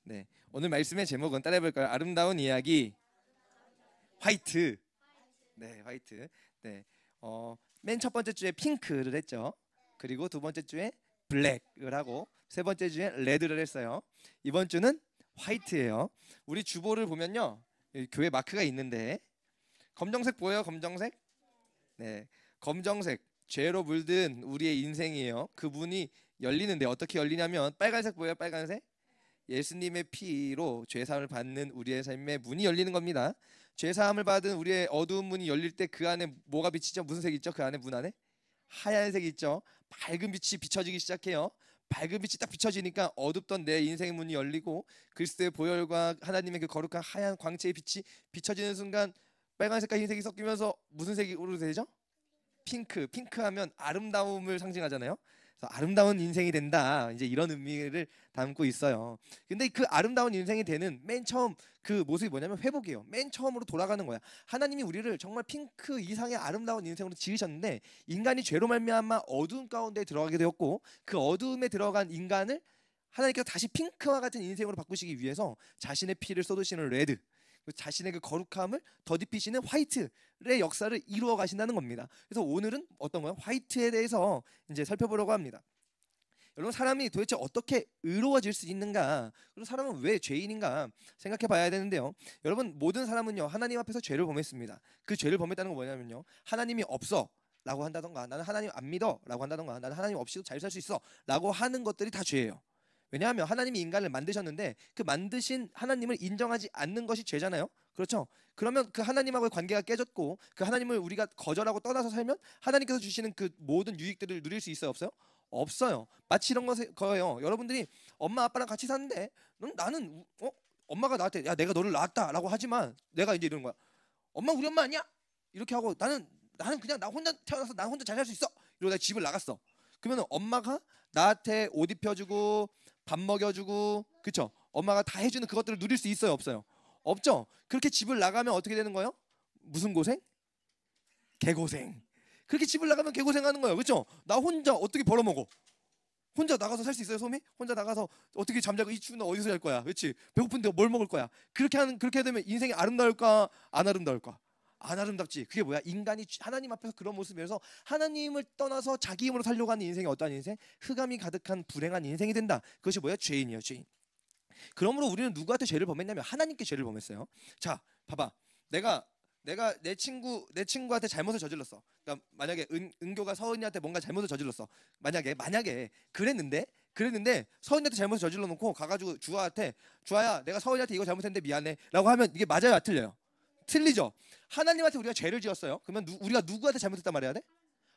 네, 오늘 말씀의 제목은 따라해볼까요? 아름다운 이야기 화이트. 네, 화이트. 네, 맨 첫 번째 주에 핑크를 했죠. 그리고 두 번째 주에 블랙을 하고 세 번째 주에 레드를 했어요. 이번 주는 화이트예요. 우리 주보를 보면요, 교회 마크가 있는데 검정색 보여요? 검정색? 네, 검정색 죄로 물든 우리의 인생이에요. 그 문이 열리는데 어떻게 열리냐면 빨간색 보여요? 빨간색? 예수님의 피로 죄사함을 받는 우리의 삶의 문이 열리는 겁니다. 죄사함을 받은 우리의 어두운 문이 열릴 때 그 안에 뭐가 비치죠? 무슨 색이 있죠? 그 안에 문 안에 하얀색이 있죠. 밝은 빛이 비춰지기 시작해요. 밝은 빛이 딱 비춰지니까 어둡던 내 인생의 문이 열리고 그리스도의 보혈과 하나님의 그 거룩한 하얀 광채의 빛이 비춰지는 순간 빨간색과 흰색이 섞이면서 무슨 색으로 되죠? 핑크. 핑크하면 아름다움을 상징하잖아요. 그래서 아름다운 인생이 된다, 이제 이런 의미를 담고 있어요. 근데 그 아름다운 인생이 되는 맨 처음 그 모습이 뭐냐면 회복이에요. 맨 처음으로 돌아가는 거야. 하나님이 우리를 정말 핑크 이상의 아름다운 인생으로 지으셨는데 인간이 죄로 말미암아 어두운 가운데 들어가게 되었고 그 어두움에 들어간 인간을 하나님께서 다시 핑크와 같은 인생으로 바꾸시기 위해서 자신의 피를 쏟으시는 레드, 자신의 그 거룩함을 더딥히시는 화이트의 역사를 이루어 가신다는 겁니다. 그래서 오늘은 어떤 거요? 화이트에 대해서 이제 살펴보려고 합니다. 여러분, 사람이 도대체 어떻게 의로워질 수 있는가? 그리고 사람은 왜 죄인인가 생각해 봐야 되는데요. 여러분, 모든 사람은요 하나님 앞에서 죄를 범했습니다. 그 죄를 범했다는 건 뭐냐면요, 하나님이 없어 라고 한다던가, 나는 하나님 안 믿어 라고 한다던가, 나는 하나님 없이도 잘 살 수 있어 라고 하는 것들이 다 죄예요. 왜냐하면 하나님이 인간을 만드셨는데 그 만드신 하나님을 인정하지 않는 것이 죄잖아요. 그렇죠? 그러면 그 하나님하고의 관계가 깨졌고 그 하나님을 우리가 거절하고 떠나서 살면 하나님께서 주시는 그 모든 유익들을 누릴 수 있어요? 없어요? 없어요. 마치 이런 거예요. 여러분들이 엄마 아빠랑 같이 사는데 나는 엄마가 나한테 야 내가 너를 낳았다 라고 하지만 내가 이제 이러는 거야. 엄마 우리 엄마 아니야? 이렇게 하고 나는 그냥 나 혼자 태어나서 나 혼자 잘 살 수 있어. 이러고 내가 집을 나갔어. 그러면 엄마가 나한테 옷 입혀주고 밥 먹여주고, 그쵸? 엄마가 다 해주는 그것들을 누릴 수 있어요? 없어요? 없죠? 그렇게 집을 나가면 어떻게 되는 거예요? 무슨 고생? 개고생. 그렇게 집을 나가면 개고생하는 거예요. 그렇죠? 나 혼자 어떻게 벌어먹어? 혼자 나가서 살 수 있어요, 소미? 혼자 나가서 어떻게 잠자고 이 추운 데 어디서 잘 거야? 그렇지? 배고픈데 뭘 먹을 거야? 그렇게 되면 인생이 아름다울까? 안 아름다울까? 안 아름답지. 그게 뭐야? 인간이 하나님 앞에서 그런 모습이어서 하나님을 떠나서 자기 힘으로 살려고 하는 인생이 어떠한 인생? 흑암이 가득한 불행한 인생이 된다. 그것이 뭐야? 죄인이에요, 죄인. 그러므로 우리는 누구한테 죄를 범했냐면 하나님께 죄를 범했어요. 자, 봐봐. 내가 내 친구한테 잘못을 저질렀어. 그러니까 만약에 은교가 서은이한테 뭔가 잘못을 저질렀어. 만약에 그랬는데 서은이한테 잘못을 저질러 놓고 가가지고 주아야 내가 서은이한테 이거 잘못했는데 미안해라고 하면 이게 맞아요, 안 틀려요? 틀리죠. 하나님한테 우리가 죄를 지었어요. 그러면 우리가 누구한테 잘못했단 말이야 돼?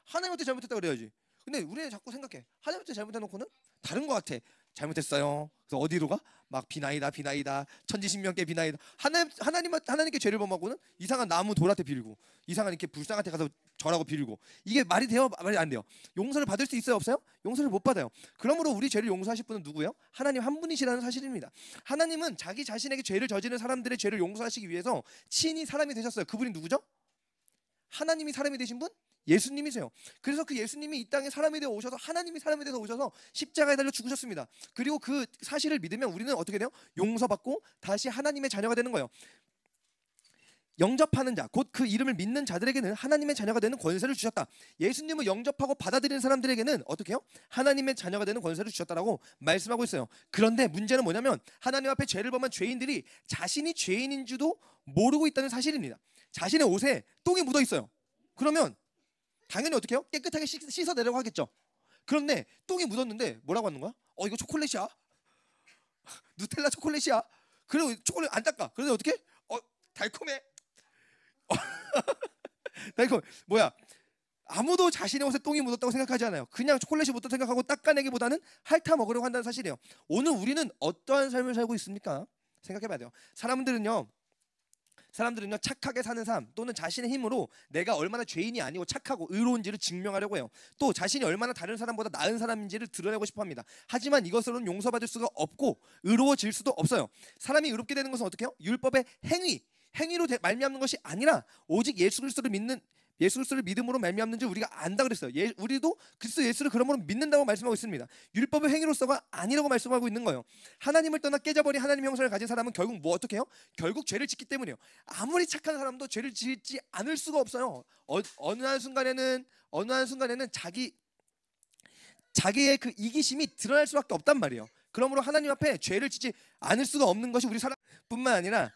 하나님한테 잘못했다 그래야지. 근데 우리는 자꾸 생각해. 하나님한테 잘못해놓고는 다른 것 같아. 잘못했어요. 그래서 어디로 가? 막 비나이다 천지신명께 비나이다. 하나님께 죄를 범하고는 이상한 나무 돌한테 빌고 이상한 이렇게 불상한테 가서 절하고 빌고, 이게 말이 돼요? 말이 안 돼요? 용서를 받을 수 있어요? 없어요? 용서를 못 받아요. 그러므로 우리 죄를 용서하실 분은 누구예요? 하나님 한 분이시라는 사실입니다. 하나님은 자기 자신에게 죄를 저지른 사람들의 죄를 용서하시기 위해서 친히 사람이 되셨어요. 그분이 누구죠? 하나님이 사람이 되신 분? 예수님이세요. 그래서 그 예수님이 이 땅에 사람이 되어 오셔서 하나님이 사람이 되어 오셔서 십자가에 달려 죽으셨습니다. 그리고 그 사실을 믿으면 우리는 어떻게 돼요? 용서받고 다시 하나님의 자녀가 되는 거예요. 영접하는 자, 곧 그 이름을 믿는 자들에게는 하나님의 자녀가 되는 권세를 주셨다. 예수님을 영접하고 받아들이는 사람들에게는 어떻게 해요? 하나님의 자녀가 되는 권세를 주셨다라고 말씀하고 있어요. 그런데 문제는 뭐냐면 하나님 앞에 죄를 범한 죄인들이 자신이 죄인인 줄도 모르고 있다는 사실입니다. 자신의 옷에 똥이 묻어 있어요. 그러면 당연히 어떻게 해요? 깨끗하게 씻어내려고 하겠죠. 그런데 똥이 묻었는데 뭐라고 하는 거야? 이거 초콜릿이야. 누텔라 초콜릿이야. 그리고 초콜릿 안 닦아. 그런데 어떻게? 달콤해. 달콤. 뭐야? 아무도 자신의 옷에 똥이 묻었다고 생각하지 않아요. 그냥 초콜릿이 묻었다고 생각하고 닦아내기보다는 핥아 먹으려고 한다는 사실이에요. 오늘 우리는 어떠한 삶을 살고 있습니까? 생각해봐야 돼요. 사람들은요 착하게 사는 삶, 또는 자신의 힘으로 내가 얼마나 죄인이 아니고 착하고 의로운지를 증명하려고 해요. 또 자신이 얼마나 다른 사람보다 나은 사람인지를 드러내고 싶어합니다. 하지만 이것으로는 용서받을 수가 없고 의로워질 수도 없어요. 사람이 의롭게 되는 것은 어떻게 해요? 율법의 행위로 말미암는 것이 아니라 오직 예수 그리스도를 믿는 예수 그리스도를 믿음으로 말미암는 줄 우리가 안다 그랬어요. 우리도 그리스도 예수를 그러므로 믿는다고 말씀하고 있습니다. 율법의 행위로서가 아니라고 말씀하고 있는 거예요. 하나님을 떠나 깨져버린 하나님의 형상을 가진 사람은 결국 뭐 어떻게 해요? 결국 죄를 짓기 때문이에요. 아무리 착한 사람도 죄를 짓지 않을 수가 없어요. 어느 한 순간에는 자기의 그 이기심이 드러날 수밖에 없단 말이에요. 그러므로 하나님 앞에 죄를 짓지 않을 수가 없는 것이 우리 사람뿐만 아니라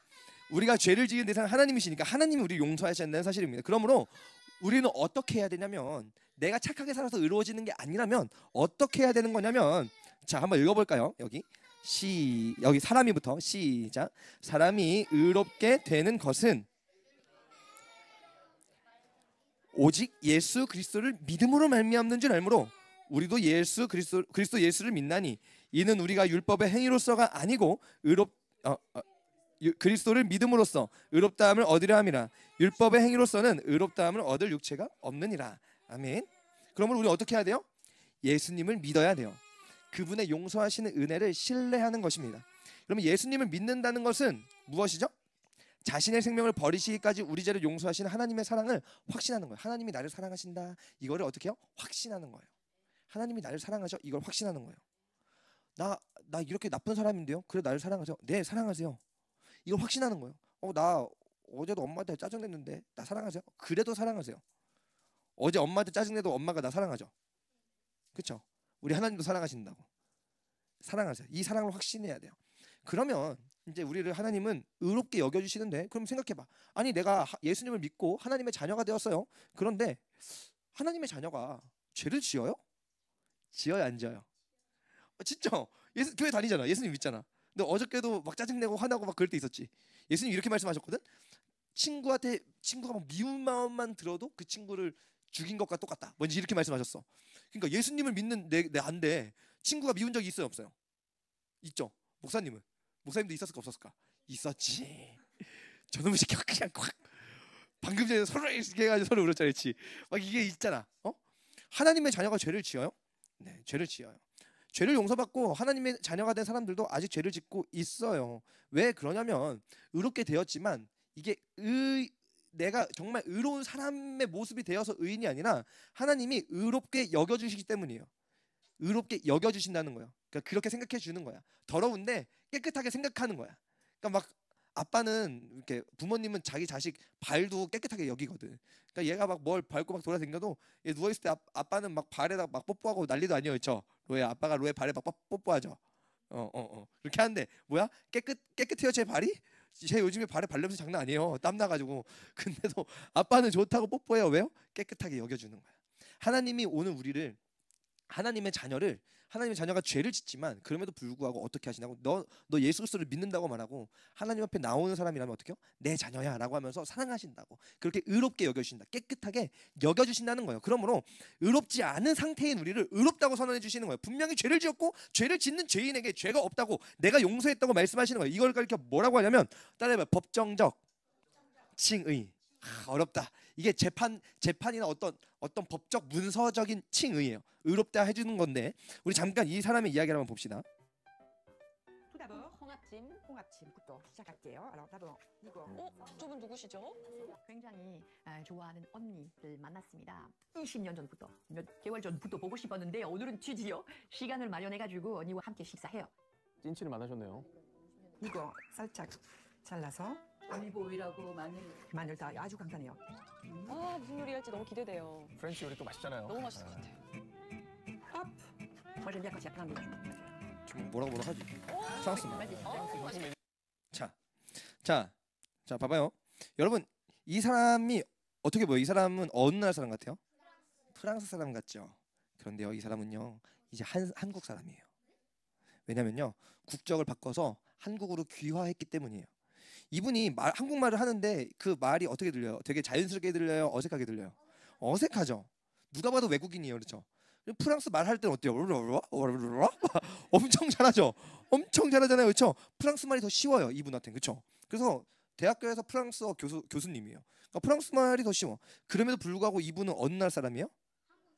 우리가 죄를 지은 대상 하나님이시니까 하나님이 우리 용서하셔야 한다는 사실입니다. 그러므로 우리는 어떻게 해야 되냐면, 내가 착하게 살아서 의로워지는 게 아니라면 어떻게 해야 되는 거냐면, 자 한번 읽어볼까요? 여기 사람이부터 시작. 사람이 의롭게 되는 것은 오직 예수 그리스도를 믿음으로 말미암는 줄 알므로 우리도 그리스도 예수를 믿나니 이는 우리가 율법의 행위로서가 아니고 그리스도를 믿음으로써 의롭다함을 얻으려 함이라. 율법의 행위로서는 의롭다함을 얻을 육체가 없느니라. 아멘. 그러면 우리 어떻게 해야 돼요? 예수님을 믿어야 돼요. 그분의 용서하시는 은혜를 신뢰하는 것입니다. 그러면 예수님을 믿는다는 것은 무엇이죠? 자신의 생명을 버리시기까지 우리 죄를 용서하시는 하나님의 사랑을 확신하는 거예요. 하나님이 나를 사랑하신다. 이거를 어떻게 해요? 확신하는 거예요. 하나님이 나를 사랑하셔. 이걸 확신하는 거예요. 나 이렇게 나쁜 사람인데요. 그래 나를 사랑하세요. 네 사랑하세요. 이걸 확신하는 거예요. 나 어제도 엄마한테 짜증냈는데 나 사랑하세요. 그래도 사랑하세요. 어제 엄마한테 짜증내도 엄마가 나 사랑하죠. 그렇죠? 우리 하나님도 사랑하신다고. 사랑하세요. 이 사랑을 확신해야 돼요. 그러면 이제 우리를 하나님은 의롭게 여겨주시는데, 그럼 생각해봐. 아니 내가 예수님을 믿고 하나님의 자녀가 되었어요. 그런데 하나님의 자녀가 죄를 지어요? 지어요 안 지어요? 진짜 교회 다니잖아. 예수님 믿잖아. 근데 어저께도 막 짜증내고 화나고 막 그럴 때 있었지. 예수님 이렇게 말씀하셨거든. 친구가 막 미운 마음만 들어도 그 친구를 죽인 것과 똑같다. 뭔지 이렇게 말씀하셨어. 그러니까 예수님을 믿는 내한데 친구가 미운 적이 있어요 없어요? 있죠. 목사님도 있었을까 없었을까? 있었지. 저놈의 새끼가 그냥 콱 방금 전에 서로 이렇게 해가지고 서로 울었잖아. 막 이게 있잖아. 하나님의 자녀가 죄를 지어요? 네, 죄를 지어요. 죄를 용서받고 하나님의 자녀가 된 사람들도 아직 죄를 짓고 있어요. 왜 그러냐면 의롭게 되었지만 이게 내가 정말 의로운 사람의 모습이 되어서 의인이 아니라 하나님이 의롭게 여겨주시기 때문이에요. 의롭게 여겨주신다는 거예요. 그러니까 그렇게 생각해 주는 거야. 더러운데 깨끗하게 생각하는 거야. 그러니까 막 아빠는 이렇게 부모님은 자기 자식 발도 깨끗하게 여기거든. 그러니까 얘가 막 뭘 밟고 막 돌아다녀도 얘 누워 있을 때 아빠는 막 발에다 막 뽀뽀하고 난리도 아니에요, 그렇죠? 아빠가 로에 발에 막 뽀뽀하죠. 그렇게 하는데 뭐야? 깨끗해요 제 발이? 제 요즘에 발에 발냄새 장난 아니에요. 땀 나가지고. 근데도 아빠는 좋다고 뽀뽀해요. 왜요? 깨끗하게 여겨주는 거야. 하나님이 오늘 우리를 하나님의 자녀가 죄를 짓지만 그럼에도 불구하고 어떻게 하시냐고, 너 예수 그리스도를 믿는다고 말하고 하나님 앞에 나오는 사람이라면 어떻게 해요? 내 자녀야 라고 하면서 사랑하신다고, 그렇게 의롭게 여겨주신다, 깨끗하게 여겨주신다는 거예요. 그러므로 의롭지 않은 상태인 우리를 의롭다고 선언해 주시는 거예요. 분명히 죄를 지었고 죄를 짓는 죄인에게 죄가 없다고 내가 용서했다고 말씀하시는 거예요. 이걸 가리켜 뭐라고 하냐면, 따라해봐요. 법정적 칭의. 어렵다. 이게 재판이나 어떤 법적 문서적인 칭의예요. 의롭다 해주는 건데, 우리 잠깐 이 사람의 이야기를 한번 봅시다. Tout d'abord, 홍합찜부터 시작할게요. Alors d'abord 이거. 저분 누구시죠? 굉장히 좋아하는 언니를 만났습니다. 20년 전부터, 몇 개월 전부터 보고 싶었는데 오늘은 드디어 시간을 마련해가지고 언니와 함께 식사해요. 찐치를 만나셨네요. 이거 살짝 잘라서 올리브 오일하고 마늘 다 아주 간단해요. 무슨 요리 할지 너무 기대돼요. 프렌치 요리 또 맛있잖아요. 너무 맛있을 것 같아요. Moi j'aime bien quand il y a plein d'oignons. 지금 뭐라고 하지? 프랑스말. Vas-y. 자, 봐봐요. 여러분, 이 사람이 어떻게 보여요? 이 사람은 어느 나라 사람 같아요? 프랑스 사람 같죠? 그런데요, 이 사람은요, 이제 한국 사람이에요. 왜냐면요, 국적을 바꿔서 한국으로 귀화했기 때문이에요. 이분이 한국말을 하는데 그 말이 어떻게 들려요? 되게 자연스럽게 들려요? 어색하게 들려요? 어색하죠? 누가 봐도 외국인이에요, 그렇죠? 프랑스 말할 때는 어때요? 엄청 잘하죠? 엄청 잘하잖아요, 그렇죠? 프랑스 말이 더 쉬워요, 이분한테는, 그렇죠? 그래서 대학교에서 프랑스어 교수님이에요. 그러니까 프랑스 말이 더 쉬워. 그럼에도 불구하고 이분은 어느 나라 사람이에요?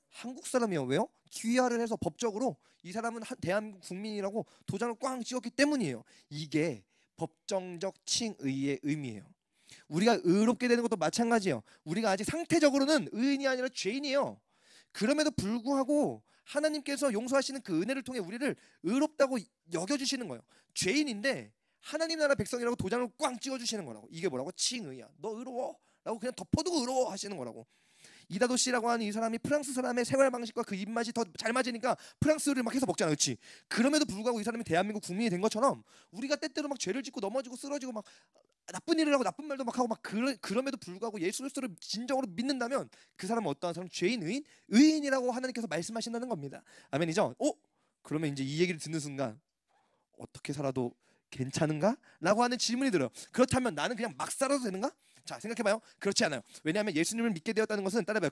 한국 사람이에요. 왜요? 귀화를 해서 법적으로 이 사람은 대한민국 국민이라고 도장을 꽝 찍었기 때문이에요. 이게 법정적 칭의의 의미예요. 우리가 의롭게 되는 것도 마찬가지예요. 우리가 아직 상태적으로는 의인이 아니라 죄인이에요. 그럼에도 불구하고 하나님께서 용서하시는 그 은혜를 통해 우리를 의롭다고 여겨주시는 거예요. 죄인인데 하나님 나라 백성이라고 도장을 꽝 찍어주시는 거라고. 이게 뭐라고? 칭의야. 너 의로워 라고 그냥 덮어두고 의로워 하시는 거라고. 이다도 씨라고 하는 이 사람이 프랑스 사람의 생활 방식과 그 입맛이 더 잘 맞으니까 프랑스를 막 해서 먹잖아, 그렇지? 그럼에도 불구하고 이 사람이 대한민국 국민이 된 것처럼 우리가 때때로 막 죄를 짓고 넘어지고 쓰러지고 막 나쁜 일을 하고 나쁜 말도 막 하고 막 그럼에도 불구하고 예수 그리스도를 진정으로 믿는다면 그 사람은 어떠한 사람? 죄인, 의인이라고 하나님께서 말씀하신다는 겁니다. 아멘이죠? 그러면 이제 이 얘기를 듣는 순간 어떻게 살아도 괜찮은가? 라고 하는 질문이 들어요. 그렇다면 나는 그냥 막 살아도 되는가? 자, 생각해봐요. 그렇지 않아요. 왜냐하면 예수님을 믿게 되었다는 것은 따라해봐요.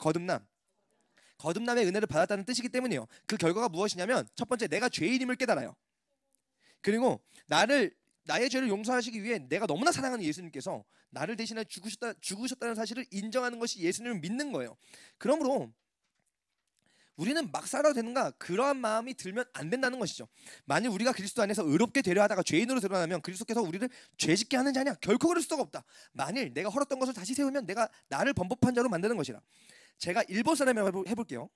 거듭남의 은혜를 받았다는 뜻이기 때문이에요. 그 결과가 무엇이냐면 첫 번째, 내가 죄인임을 깨달아요. 그리고 나의 죄를 용서하시기 위해 내가 너무나 사랑하는 예수님께서 나를 대신해 죽으셨다는 사실을 인정하는 것이 예수님을 믿는 거예요. 그러므로 우리는 막 살아도 되는가? 그러한 마음이 들면 안 된다는 것이죠. 만일 우리가 그리스도 안에서 의롭게 되려 하다가 죄인으로 드러나면 그리스도께서 우리를 죄짓게 하는 자냐? 결코 그럴 수가 없다. 만일 내가 헐었던 것을 다시 세우면 내가 나를 범법한 자로 만드는 것이라. 제가 일본 사람이라고 해볼게요.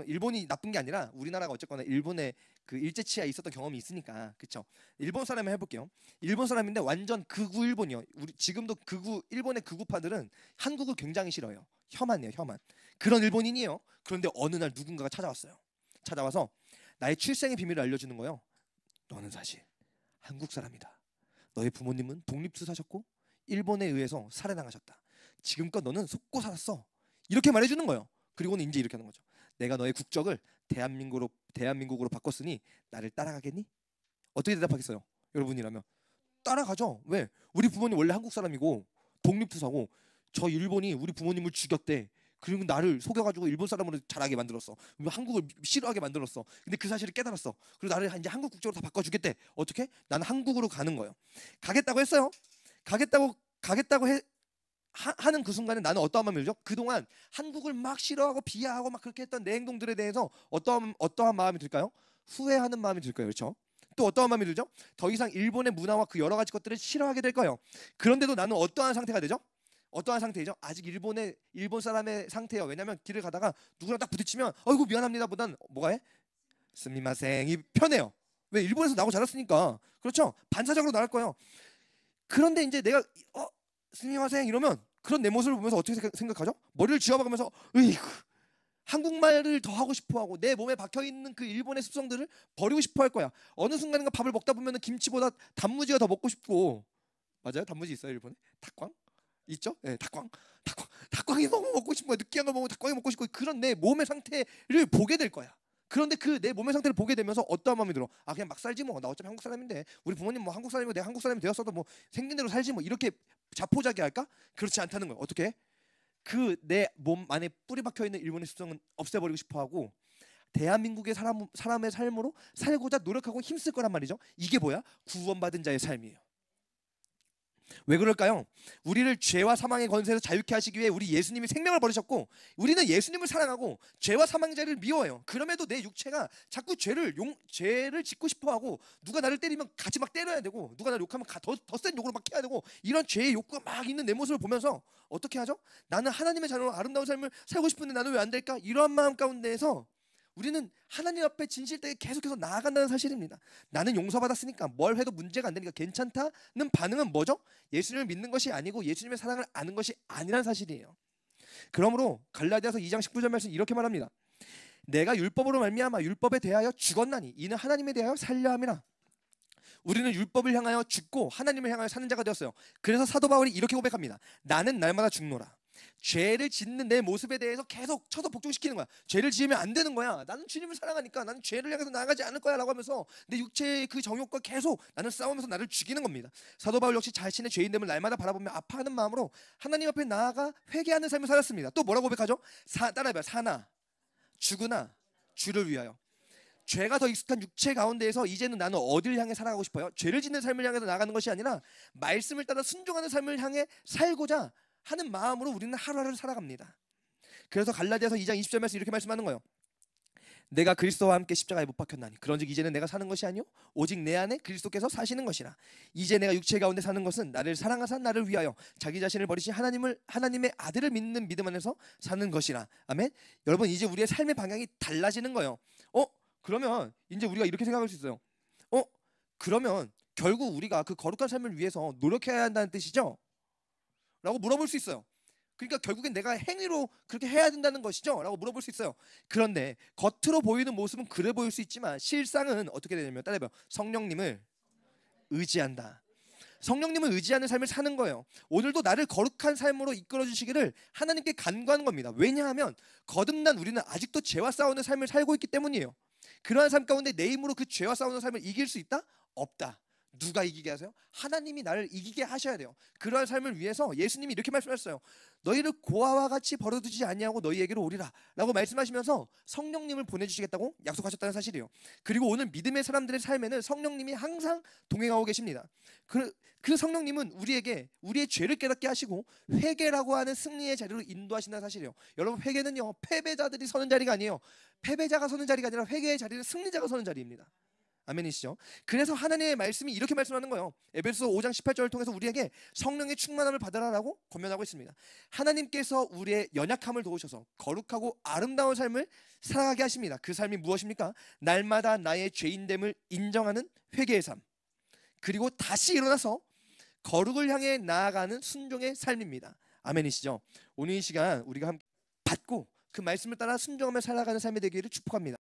일본이 나쁜 게 아니라 우리나라가 어쨌거나 일본에 그 일제치하에 있었던 경험이 있으니까, 그렇죠? 일본 사람을 해볼게요. 일본 사람인데 완전 극우 일본이요. 우리 지금도 일본의 극우파들은 한국을 굉장히 싫어요. 혐한이에요, 혐한. 그런 일본인이에요. 그런데 어느 날 누군가가 찾아왔어요. 찾아와서 나의 출생의 비밀을 알려주는 거예요. 너는 사실 한국 사람이다. 너의 부모님은 독립투사셨고 일본에 의해서 살해당하셨다. 지금껏 너는 속고 살았어. 이렇게 말해주는 거예요. 그리고는 이제 이렇게 하는 거죠. 내가 너의 국적을 대한민국으로 바꿨으니 나를 따라가겠니? 어떻게 대답하겠어요? 여러분이라면 따라가죠. 왜? 우리 부모님 원래 한국 사람이고 독립투사고 저 일본이 우리 부모님을 죽였대. 그리고 나를 속여가지고 일본 사람으로 자라게 만들었어. 한국을 싫어하게 만들었어. 근데 그 사실을 깨달았어. 그리고 나를 이제 한국 국적으로 다 바꿔주겠대. 어떻게? 나는 한국으로 가는 거예요. 가겠다고 했어요. 가겠다고 하는 그 순간에 나는 어떠한 마음이 들죠? 그동안 한국을 막 싫어하고 비하하고 막 그렇게 했던 내 행동들에 대해서 어떠한 마음이 들까요? 후회하는 마음이 들까요? 그렇죠? 또 어떠한 마음이 들죠? 더 이상 일본의 문화와 그 여러 가지 것들을 싫어하게 될 거예요. 그런데도 나는 어떠한 상태가 되죠? 어떠한 상태이죠? 아직 일본 사람의 상태예요. 왜냐하면 길을 가다가 누구랑 딱 부딪히면 어이구 미안합니다 보단 뭐가 해? 스미마생이 편해요. 왜? 일본에서 나고 자랐으니까. 그렇죠? 반사적으로 나갈 거예요. 그런데 이제 내가 스미마생 이러면 그런 내 모습을 보면서 어떻게 생각하죠? 머리를 쥐어박으면서 으이구, 한국말을 더 하고 싶어하고 내 몸에 박혀있는 그 일본의 습성들을 버리고 싶어할 거야. 어느 순간인가 밥을 먹다 보면 김치보다 단무지가 더 먹고 싶고. 맞아요? 단무지 있어요 일본에? 닭광? 있죠? 네, 닭광이 너무 먹고 싶은 거야. 느끼한 거 먹으면 닭광이 먹고 싶고 그런 내 몸의 상태를 보게 될 거야. 그런데 그 내 몸의 상태를 보게 되면서 어떠한 마음이 들어? 아 그냥 막 살지 뭐. 나 어차피 한국 사람인데 우리 부모님 뭐 한국 사람이고 내가 한국 사람이 되었어도 뭐 생긴 대로 살지 뭐. 이렇게 자포자기할까? 그렇지 않다는 거야. 어떻게? 그 내 몸 안에 뿌리 박혀 있는 일본의 습성은 없애버리고 싶어하고 대한민국의 사람의 삶으로 살고자 노력하고 힘쓸 거란 말이죠. 이게 뭐야? 구원받은 자의 삶이에요. 왜 그럴까요? 우리를 죄와 사망의 권세에서 자유케 하시기 위해 우리 예수님이 생명을 버리셨고 우리는 예수님을 사랑하고 죄와 사망자를 미워해요. 그럼에도 내 육체가 자꾸 죄를 짓고 싶어하고 누가 나를 때리면 같이 막 때려야 되고 누가 나를 욕하면 더 센 욕으로 막 해야 되고 이런 죄의 욕구가 막 있는 내 모습을 보면서 어떻게 하죠? 나는 하나님의 자녀로 아름다운 삶을 살고 싶은데 나는 왜 안 될까? 이러한 마음 가운데에서 우리는 하나님 앞에 진실되게 계속해서 나아간다는 사실입니다. 나는 용서받았으니까 뭘 해도 문제가 안 되니까 괜찮다는 반응은 뭐죠? 예수님을 믿는 것이 아니고 예수님의 사랑을 아는 것이 아니라는 사실이에요. 그러므로 갈라디아서 2장 19절 말씀 이렇게 말합니다. 내가 율법으로 말미암아 율법에 대하여 죽었나니 이는 하나님에 대하여 살려 함이라. 우리는 율법을 향하여 죽고 하나님을 향하여 사는 자가 되었어요. 그래서 사도 바울이 이렇게 고백합니다. 나는 날마다 죽노라. 죄를 짓는 내 모습에 대해서 계속 쳐서 복종시키는 거야. 죄를 지으면 안 되는 거야. 나는 주님을 사랑하니까 나는 죄를 향해서 나아가지 않을 거야 라고 하면서 내 육체의 그 정욕과 계속 나는 싸우면서 나를 죽이는 겁니다. 사도 바울 역시 자신의 죄인됨을 날마다 바라보며 아파하는 마음으로 하나님 앞에 나아가 회개하는 삶을 살았습니다. 또 뭐라고 고백하죠? 따라해봐요. 사나 죽으나 주를 위하여. 죄가 더 익숙한 육체 가운데에서 이제는 나는 어디를 향해 살아가고 싶어요? 죄를 짓는 삶을 향해서 나아가는 것이 아니라 말씀을 따라 순종하는 삶을 향해 살고자 하는 마음으로 우리는 하루하루를 살아갑니다. 그래서 갈라디아서 2장 20절 말씀 이렇게 말씀하는 거예요. 내가 그리스도와 함께 십자가에 못 박혔나니 그런즉 이제는 내가 사는 것이 아니요 오직 내 안에 그리스도께서 사시는 것이라. 이제 내가 육체 가운데 사는 것은 나를 사랑하사 나를 위하여 자기 자신을 버리신 하나님의 아들을 믿는 믿음 안에서 사는 것이라. 아멘. 여러분, 이제 우리의 삶의 방향이 달라지는 거예요. 그러면 이제 우리가 이렇게 생각할 수 있어요. 그러면 결국 우리가 그 거룩한 삶을 위해서 노력해야 한다는 뜻이죠? 라고 물어볼 수 있어요. 그러니까 결국엔 내가 행위로 그렇게 해야 된다는 것이죠? 라고 물어볼 수 있어요. 그런데 겉으로 보이는 모습은 그래 보일 수 있지만 실상은 어떻게 되냐면, 따라해봐요. 성령님을 의지한다. 성령님을 의지하는 삶을 사는 거예요. 오늘도 나를 거룩한 삶으로 이끌어 주시기를 하나님께 간구하는 겁니다. 왜냐하면 거듭난 우리는 아직도 죄와 싸우는 삶을 살고 있기 때문이에요. 그러한 삶 가운데 내 힘으로 그 죄와 싸우는 삶을 이길 수 있다? 없다. 누가 이기게 하세요? 하나님이 나를 이기게 하셔야 돼요. 그러한 삶을 위해서 예수님이 이렇게 말씀하셨어요. 너희를 고아와 같이 버려두지 아니하고 너희에게로 오리라 라고 말씀하시면서 성령님을 보내주시겠다고 약속하셨다는 사실이에요. 그리고 오늘 믿음의 사람들의 삶에는 성령님이 항상 동행하고 계십니다. 그 성령님은 우리에게 우리의 죄를 깨닫게 하시고 회개라고 하는 승리의 자리로 인도하신다는 사실이에요. 여러분, 회개는요 패배자들이 서는 자리가 아니에요. 패배자가 서는 자리가 아니라 회개의 자리는 승리자가 서는 자리입니다. 아멘이시죠? 그래서 하나님의 말씀이 이렇게 말씀하는 거예요. 에베소서 5장 18절을 통해서 우리에게 성령의 충만함을 받으라라고 권면하고 있습니다. 하나님께서 우리의 연약함을 도우셔서 거룩하고 아름다운 삶을 살아가게 하십니다. 그 삶이 무엇입니까? 날마다 나의 죄인됨을 인정하는 회개의 삶, 그리고 다시 일어나서 거룩을 향해 나아가는 순종의 삶입니다. 아멘이시죠? 오늘 이 시간 우리가 함께 받고 그 말씀을 따라 순종하며 살아가는 삶이 되기를 축복합니다.